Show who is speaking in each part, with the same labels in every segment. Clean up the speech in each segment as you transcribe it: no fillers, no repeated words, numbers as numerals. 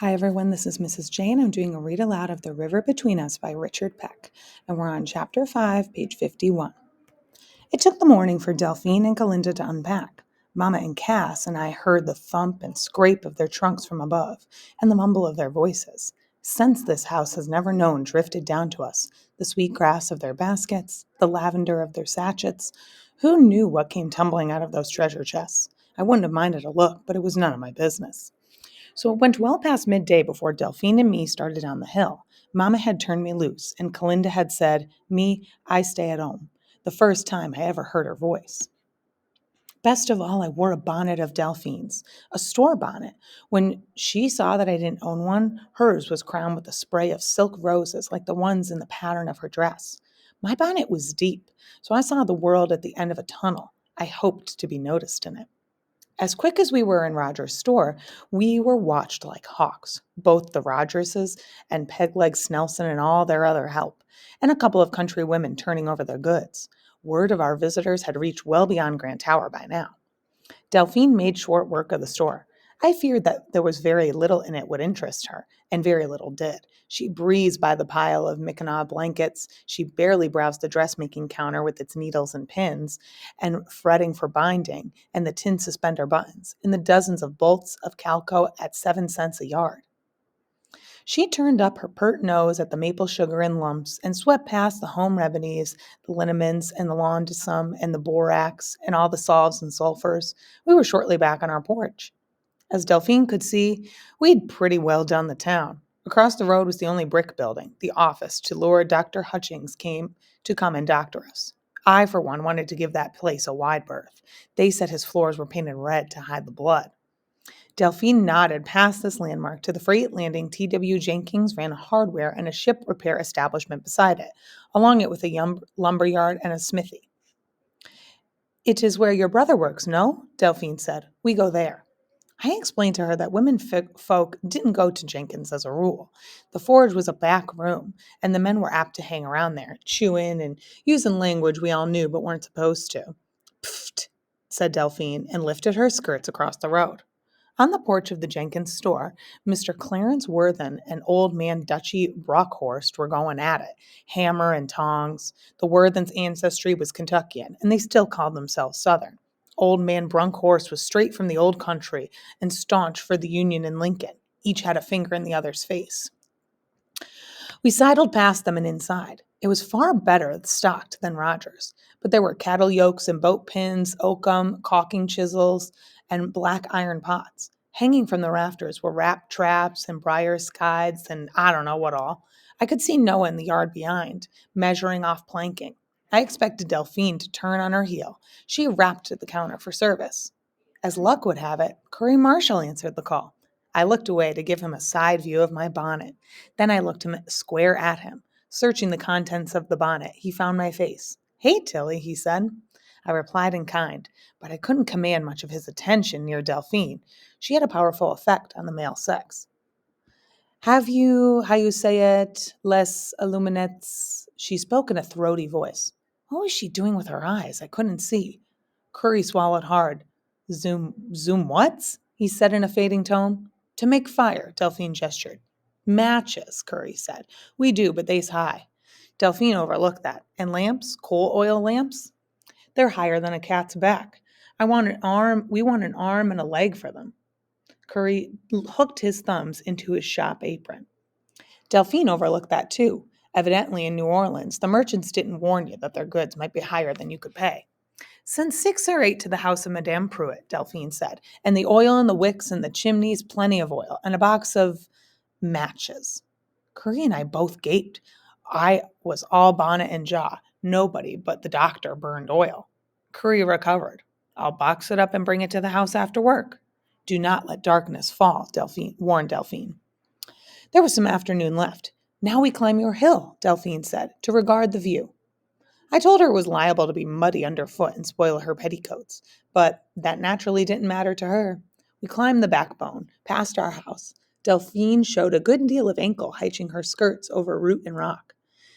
Speaker 1: Hi everyone, this is Mrs. Jane. I'm doing a read aloud of The River Between Us by Richard Peck, and we're on chapter 5, page 51. It took the morning for Delphine and Galinda to unpack. Mama and Cass and I heard the thump and scrape of their trunks from above, and the mumble of their voices. Scents this house has never known drifted down to us, the sweet grass of their baskets, the lavender of their sachets. Who knew what came tumbling out of those treasure chests? I wouldn't have minded a look, but it was none of my business. So it went well past midday before Delphine and me started down the hill. Mama had turned me loose, and Calinda had said, "Me, I stay at home," the first time I ever heard her voice. Best of all, I wore a bonnet of Delphine's, a store bonnet. When she saw that I didn't own one, hers was crowned with a spray of silk roses like the ones in the pattern of her dress. My bonnet was deep, so I saw the world at the end of a tunnel. I hoped to be noticed in it. As quick as we were in Roger's store, we were watched like hawks, both the Rogerses and Pegleg Snelson and all their other help, and a couple of country women turning over their goods. Word of our visitors had reached well beyond Grand Tower by now. Delphine made short work of the store. I feared that there was very little in it would interest her, and very little did. She breezed by the pile of Mackinaw blankets. She barely browsed the dressmaking counter with its needles and pins, and fretting for binding, and the tin suspender buttons, and the dozens of bolts of calico at 7 cents a yard. She turned up her pert nose at the maple sugar in lumps and swept past the home remedies, the liniments and the lawn to some and the borax and all the salves and sulfurs. We were shortly back on our porch. As Delphine could see, we'd pretty well done the town. Across the road was the only brick building, the office, to Lord Dr. Hutchings came to come and doctor us. I, for one, wanted to give that place a wide berth. They said his floors were painted red to hide the blood. Delphine nodded past this landmark to the freight landing. T.W. Jenkins ran a hardware and a ship repair establishment beside it, along it with a lumber yard and a smithy. "It is where your brother works, no?" Delphine said. "We go there." I explained to her that women folk didn't go to Jenkins as a rule. The forge was a back room, and the men were apt to hang around there, chewing and using language we all knew but weren't supposed to. "Pfft," said Delphine, and lifted her skirts across the road. On the porch of the Jenkins store, Mr. Clarence Worthen and old man Dutchy Brockhorst were going at it, hammer and tongs. The Worthens' ancestry was Kentuckian, and they still called themselves Southern. Old man Brunkhorst was straight from the old country and staunch for the Union and Lincoln. Each had a finger in the other's face. We sidled past them and inside. It was far better stocked than Rogers, but there were cattle yokes and boat pins, oakum, caulking chisels, and black iron pots. Hanging from the rafters were wrapped traps and briar skides and I don't know what all. I could see Noah in the yard behind, measuring off planking. I expected Delphine to turn on her heel. She rapped at the counter for service. As luck would have it, Curry Marshall answered the call. I looked away to give him a side view of my bonnet. Then I looked him square at him. Searching the contents of the bonnet, he found my face. "Hey, Tilly," he said. I replied in kind, but I couldn't command much of his attention near Delphine. She had a powerful effect on the male sex. "Have you, how you say it, les illuminets?" She spoke in a throaty voice. What was she doing with her eyes? I couldn't see. Curry swallowed hard. Zoom what's?" he said in a fading tone. "To make fire," Delphine gestured. "Matches," Curry said. "We do, but they's high." Delphine overlooked that. "And lamps? Coal oil lamps?" "They're higher than a cat's back. We want an arm and a leg for them." Curry hooked his thumbs into his shop apron. Delphine overlooked that too. Evidently in New Orleans, the merchants didn't warn you that their goods might be higher than you could pay. "Send 6 or 8 to the house of Madame Pruitt," Delphine said. "And the oil in the wicks and the chimneys, plenty of oil, and a box of matches." Curry and I both gaped. I was all bonnet and jaw. Nobody but the doctor burned oil. Curry recovered. "I'll box it up and bring it to the house after work." "Do not let darkness fall," Delphine warned Delphine. There was some afternoon left. "Now we climb your hill," Delphine said, "to regard the view." I told her it was liable to be muddy underfoot and spoil her petticoats, but that naturally didn't matter to her. We climbed the backbone, past our house. Delphine showed a good deal of ankle, hitching her skirts over root and rock.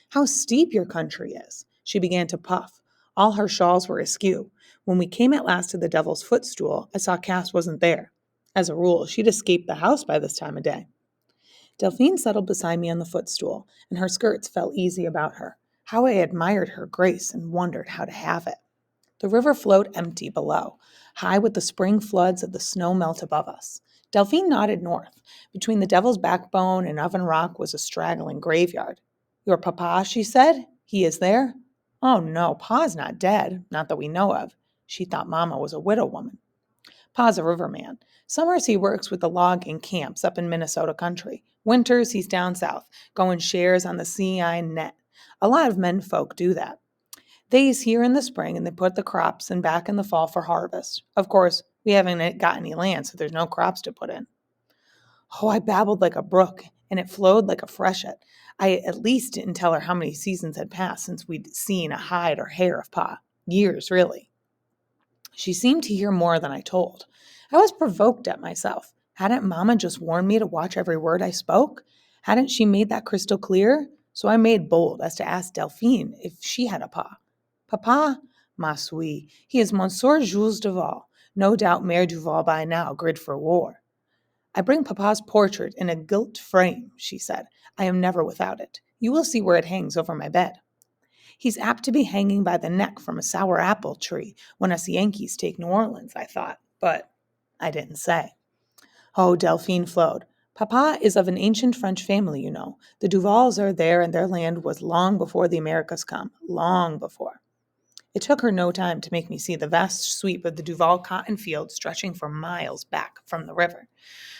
Speaker 1: "How steep your country is!" She began to puff. All her shawls were askew. When we came at last to the Devil's Footstool, I saw Cass wasn't there. As a rule, she'd escaped the house by this time of day. Delphine settled beside me on the footstool, and her skirts fell easy about her. How I admired her grace and wondered how to have it. The river flowed empty below, high with the spring floods of the snow melt above us. Delphine nodded north. Between the Devil's Backbone and Oven Rock was a straggling graveyard. Your papa, she said? He is there? Oh no, Pa's not dead, not that we know of. She thought Mama was a widow woman. Pa's a riverman. Summers he works with the logging camps up in Minnesota country. Winters he's down south, going shares on the CI net. A lot of men folk do that. They's here in the spring and they put the crops and back in the fall for harvest. Of course, we haven't got any land, so there's no crops to put in. Oh, I babbled like a brook, and it flowed like a freshet. I at least didn't tell her how many seasons had passed since we'd seen a hide or hair of Pa. Years, really. She seemed to hear more than I told. I was provoked at myself. Hadn't Mama just warned me to watch every word I spoke? Hadn't she made that crystal clear? So I made bold as to ask Delphine if she had a pa. Papa? Ma suie, he is Monsieur Jules Duval, no doubt Mayor Duval by now, grid for war. I bring Papa's portrait in a gilt frame, she said. I am never without it. You will see where it hangs over my bed. He's apt to be hanging by the neck from a sour apple tree when us Yankees take New Orleans, I thought, but I didn't say. Oh, Delphine flowed. Papa is of an ancient French family, you know. The Duvals are there, and their land was long before the Americas come, long before. It took her no time to make me see the vast sweep of the Duval cotton field stretching for miles back from the river.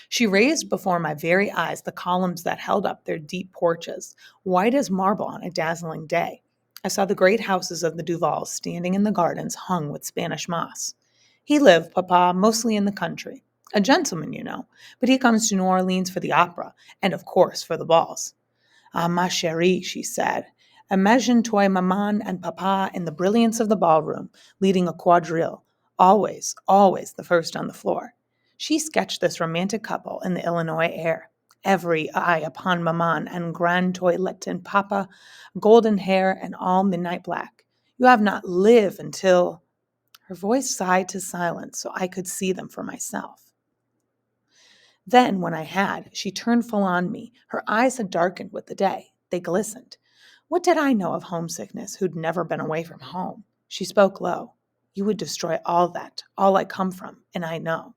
Speaker 1: She raised before my very eyes the columns that held up their deep porches, white as marble on a dazzling day. I saw the great houses of the Duvals standing in the gardens hung with Spanish moss. He lived, Papa, mostly in the country. A gentleman, you know, but he comes to New Orleans for the opera, and of course for the balls. Ah, ma chérie, she said, imagine-toi maman and papa in the brilliance of the ballroom, leading a quadrille, always, always the first on the floor. She sketched this romantic couple in the Illinois air. Every eye upon maman and grand toilette and papa, golden hair and all midnight black. You have not lived until... Her voice sighed to silence so I could see them for myself. Then, when I had, she turned full on me. Her eyes had darkened with the day. They glistened. What did I know of homesickness who'd never been away from home? She spoke low. You would destroy all that, all I come from, and I know.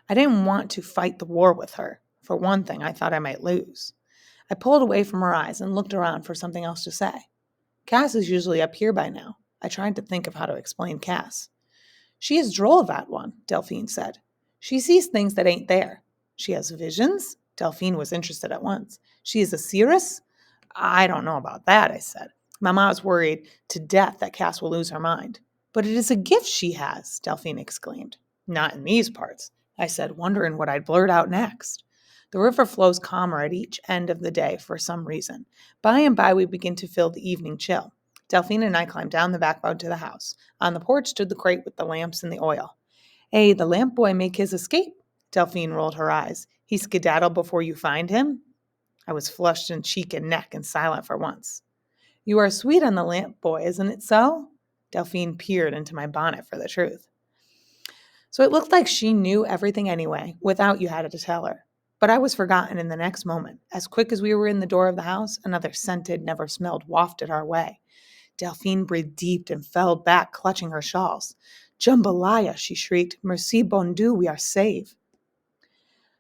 Speaker 1: I didn't want to fight the war with her. For one thing, I thought I might lose. I pulled away from her eyes and looked around for something else to say. Cass is usually up here by now. I tried to think of how to explain Cass. She is droll, that one, Delphine said. She sees things that ain't there. She has visions? Delphine was interested at once. She is a seeress? I don't know about that, I said. Mama is worried to death that Cass will lose her mind. But it is a gift she has, Delphine exclaimed. Not in these parts, I said, wondering what I'd blurt out next. The river flows calmer at each end of the day for some reason. By and by we begin to feel the evening chill. Delphine and I climbed down the backbone to the house. On the porch stood the crate with the lamps and the oil. Hey, the lamp boy make his escape? Delphine rolled her eyes. He skedaddled before you find him? I was flushed in cheek and neck and silent for once. You are sweet on the lamp boy, isn't it so? Delphine peered into my bonnet for the truth. So it looked like she knew everything anyway, without you had to tell her. But I was forgotten in the next moment. As quick as we were in the door of the house, another scented, never smelled wafted our way. Delphine breathed deep and fell back, clutching her shawls. Jambalaya, she shrieked. Merci bon Dieu, we are saved.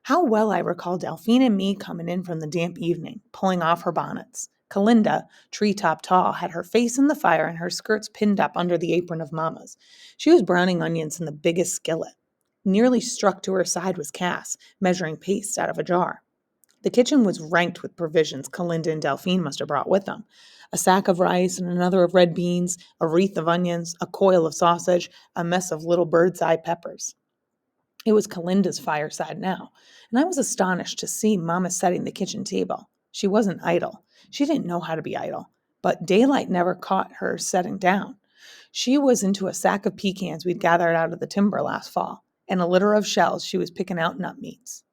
Speaker 1: How well I recall Delphine and me coming in from the damp evening, pulling off her bonnets. Kalinda, treetop tall, had her face in the fire and her skirts pinned up under the apron of Mama's. She was browning onions in the biggest skillet. Nearly struck to her side was Cass, measuring paste out of a jar. The kitchen was ranked with provisions Kalinda and Delphine must have brought with them. A sack of rice and another of red beans, a wreath of onions, a coil of sausage, a mess of little bird's eye peppers. It was Kalinda's fireside now, and I was astonished to see Mama setting the kitchen table. She wasn't idle. She didn't know how to be idle, but daylight never caught her setting down. She was into a sack of pecans we'd gathered out of the timber last fall, and a litter of shells she was picking out nut meats.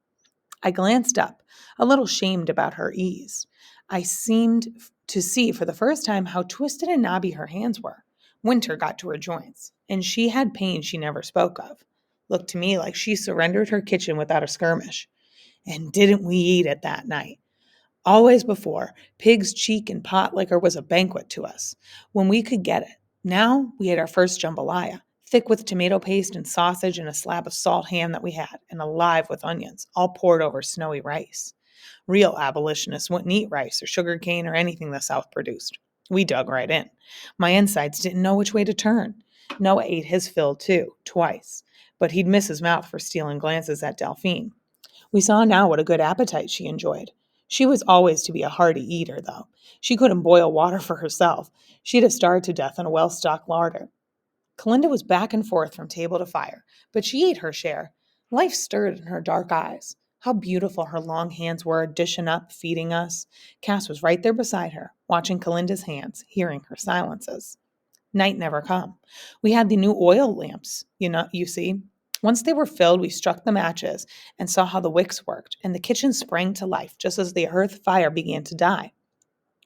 Speaker 1: I glanced up, a little shamed about her ease. I seemed to see for the first time how twisted and knobby her hands were. Winter got to her joints, and she had pain she never spoke of. Looked to me like she surrendered her kitchen without a skirmish. And didn't we eat it that night? Always before, pig's cheek and pot liquor was a banquet to us, when we could get it. Now we ate our first jambalaya, thick with tomato paste and sausage and a slab of salt ham that we had, and alive with onions, all poured over snowy rice. Real abolitionists wouldn't eat rice or sugar cane or anything the South produced. We dug right in. My insides didn't know which way to turn. Noah ate his fill too, twice, but he'd miss his mouth for stealing glances at Delphine. We saw now what a good appetite she enjoyed. She was always to be a hearty eater, though. She couldn't boil water for herself. She'd have starved to death in a well-stocked larder. Kalinda was back and forth from table to fire, but she ate her share. Life stirred in her dark eyes. How beautiful her long hands were, dishing up, feeding us. Cass was right there beside her, watching Kalinda's hands, hearing her silences. Night never come. We had the new oil lamps, you see. Once they were filled, we struck the matches and saw how the wicks worked, and the kitchen sprang to life just as the hearth fire began to die.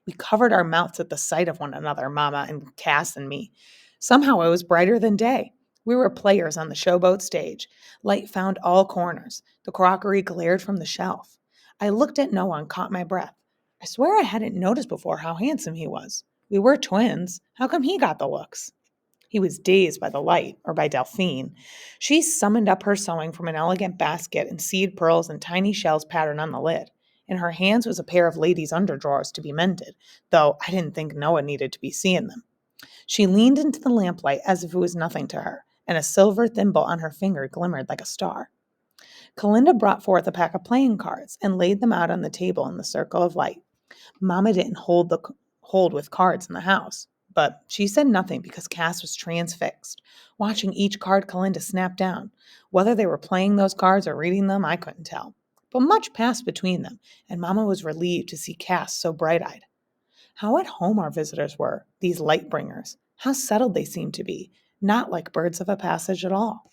Speaker 1: We covered our mouths at the sight of one another, Mama and Cass and me. Somehow it was brighter than day. We were players on the showboat stage. Light found all corners. The crockery glared from the shelf. I looked at Noah and caught my breath. I swear I hadn't noticed before how handsome he was. We were twins. How come he got the looks? He was dazed by the light, or by Delphine. She summoned up her sewing from an elegant basket and seed pearls and tiny shells patterned on the lid. In her hands was a pair of ladies' underdrawers to be mended, though I didn't think Noah needed to be seeing them. She leaned into the lamplight as if it was nothing to her, and a silver thimble on her finger glimmered like a star. Kalinda brought forth a pack of playing cards and laid them out on the table in the circle of light. Mama didn't hold with cards in the house, but she said nothing because Cass was transfixed, watching each card Kalinda snap down. Whether they were playing those cards or reading them, I couldn't tell. But much passed between them, and Mama was relieved to see Cass so bright-eyed. How at home our visitors were, these light bringers. How settled they seemed to be, not like birds of a passage at all.